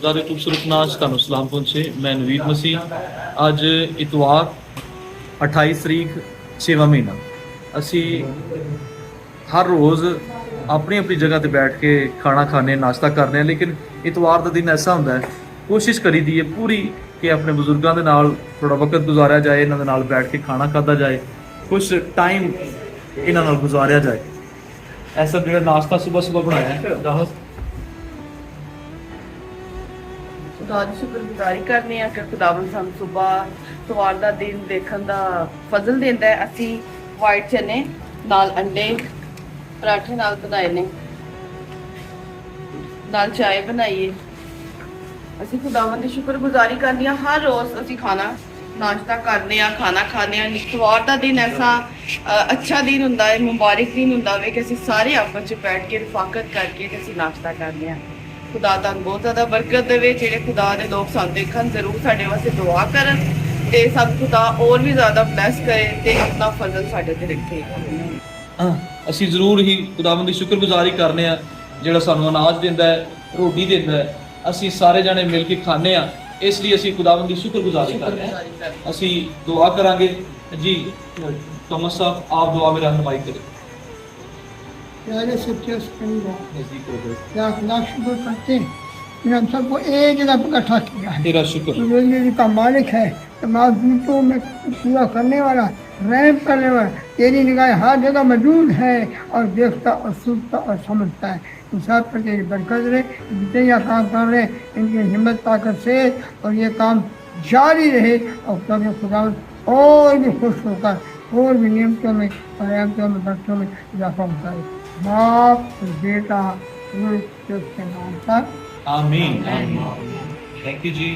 खुदा के खूबसूरत नाम ਤੁਹਾਨੂੰ सलाम पहुंचे। मैं नवीद मसीह। ਅੱਜ इतवार 28 तरीक 6वां महीना। ਅਸੀਂ हर रोज़ अपनी अपनी जगह पर बैठ के खाना खाने नाश्ता करने, लेकिन इतवार का दिन ऐसा होंदा है कोशिश करी दी है पूरी कि अपने बजुर्गों के नाल थोड़ा वक्त गुजारिया जाए, इन्होंने नाल बैठ के खाना खादा जाए, कुछ टाइम इन्होंने नाल गुजारिया जाए। ऐसा जो नाश्ता सुबह सुबह बनाया है खुदा ਦੀ ਸ਼ੁਕਰਗੁਜ਼ਾਰੀ ਕਰਨੀ ਆ ਕਿ ਖੁਦਾਵੰਦ ਸਾਨੂੰ ਸਵੇਰ ਸਵਾਰ ਦਾ ਦਿਨ ਦੇਖਣ ਦਾ ਫਜ਼ਲ ਦਿੰਦਾ ਹੈ। ਅਸੀਂ ਵਾਈਟ ਚਨੇ ਨਾਲ ਅੰਡੇ ਪਰਾਠੇ ਨਾਲ ਬਣਾਏ ਨੇ, ਨਾਲ ਚਾय ਬਣਾਈਏ। ਅਸੀਂ ਖੁਦਾਵੰਦ ਦੀ ਸ਼ੁਕਰਗੁਜ਼ਾਰੀ ਕਰਨੀ ਆ। ਹਰ ਰੋਜ਼ ਅਸੀਂ ਖਾਣਾ ਨਾਸ਼ਤਾ ਕਰਨੇ ਆ, ਖਾਣਾ ਖਾਣੇ ਆ। ਸਵਾਰ ਦਾ ਦਿਨ ਐਸਾ ਅੱਛਾ ਦਿਨ ਹੁੰਦਾ ਹੈ, ਮੁਬਾਰਕ ਦਿਨ ਹੁੰਦਾ ਵੇ ਕਿ ਅਸੀਂ ਸਾਰੇ ਆਪਸ ਵਿੱਚ ਬੈਠ ਕੇ ਰਿਫਾਕਤ ਕਰਕੇ ਤੇ ਅਸੀਂ ਨਾਸ਼ਤਾ ਕਰਦੇ ਆ। खुदा ਤੁਹਾਨੂੰ बहुत ज़्यादा बरकत देवे। ਜਿਹੜੇ खुदा ਦੇ ਲੋਕ ਸਾਨੂੰ ਦੇਖਣ ਜ਼ਰੂਰ ਸਾਡੇ ਵਾਸਤੇ ਦੁਆ ਕਰਨ ਤੇ ਸਭ खुदा और भी ज़्यादा ਬਲੈਸ ਕਰੇ ਤੇ ਆਪਣਾ ਫਜ਼ਲ ਸਾਡੇ ਤੇ ਰੱਖੇ। ਅਸੀਂ ਜ਼ਰੂਰ ਹੀ ਖੁਦਾਵੰਦ ਦੀ ਸ਼ੁਕਰਗੁਜ਼ਾਰੀ ਕਰਨੇ ਆ ਜਿਹੜਾ ਸਾਨੂੰ ਅਨਾਜ ਦਿੰਦਾ ਹੈ, ਰੋਟੀ ਦਿੰਦਾ ਹੈ। ਅਸੀਂ ਸਾਰੇ ਜਣੇ ਮਿਲ ਕੇ ਖਾਂਦੇ ਆ, ਇਸ ਲਈ ਅਸੀਂ ਖੁਦਾਵੰਦ ਦੀ ਸ਼ੁਕਰਗੁਜ਼ਾਰੀ ਕਰਦੇ ਹਾਂ। ਅਸੀਂ ਦੁਆ ਕਰਾਂਗੇ ਜੀ। ਤੋਮਸ ਸਾਹਿਬ ਆਪ ਦੁਆ में रहनुमाई करें। प्यारे सच्चे नजदीक हो गए। लाख लाख शुक्र करते हैं कि हम सबको एक जगह पर इकट्ठा किया है। तेरा शुक्र। जिंदगी का मालिक है, तमाम ज़रूरतों में पूरा करने वाला, रहम करने वाला, तेरी निगाह हर जगह मौजूद है और देखता और सुनता और समझता है। इन सब पर तेरी बरकत रहे। जितने यहाँ काम कर रहे हैं इनकी हिम्मत ताकत से और ये काम जारी रहे और कभी खुदा और भी खुश होकर और भी नियमतों में और रहमतों में बरकतों में इजाफा होता है। बाप बेटा उसके नाम पर आमीन। थैंक यू जी।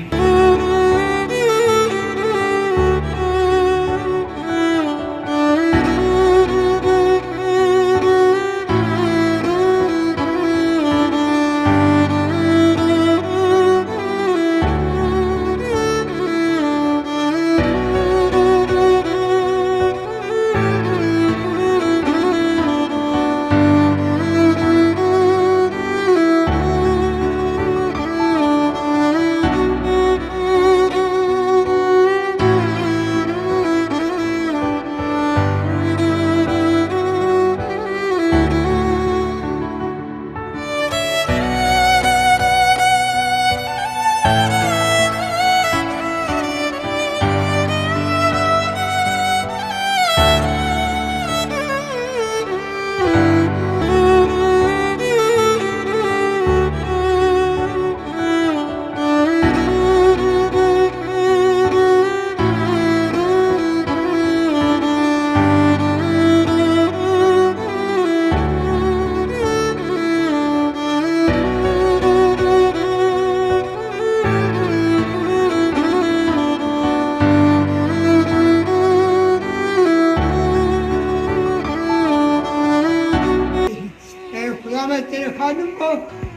तेरे खादिम को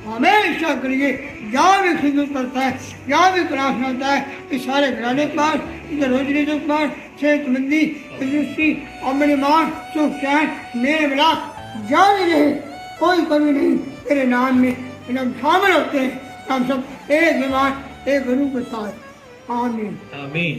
हमेशा करिए। जहाँ भी खिदमत करता है, जहाँ भी प्रार्थना होता है, इस सारे घराने के पास, इधर रोजनी के पास सेहतमंदी, तंदुरुस्ती, अमन ईमान, सुख चैन, मेरे मिला जहाँ भी रहे, कोई कमी नहीं। तेरे नाम में हम शामिल होते हैं। हम सब एक बीमार एक गुरु के साथ। आमीन। आमीन।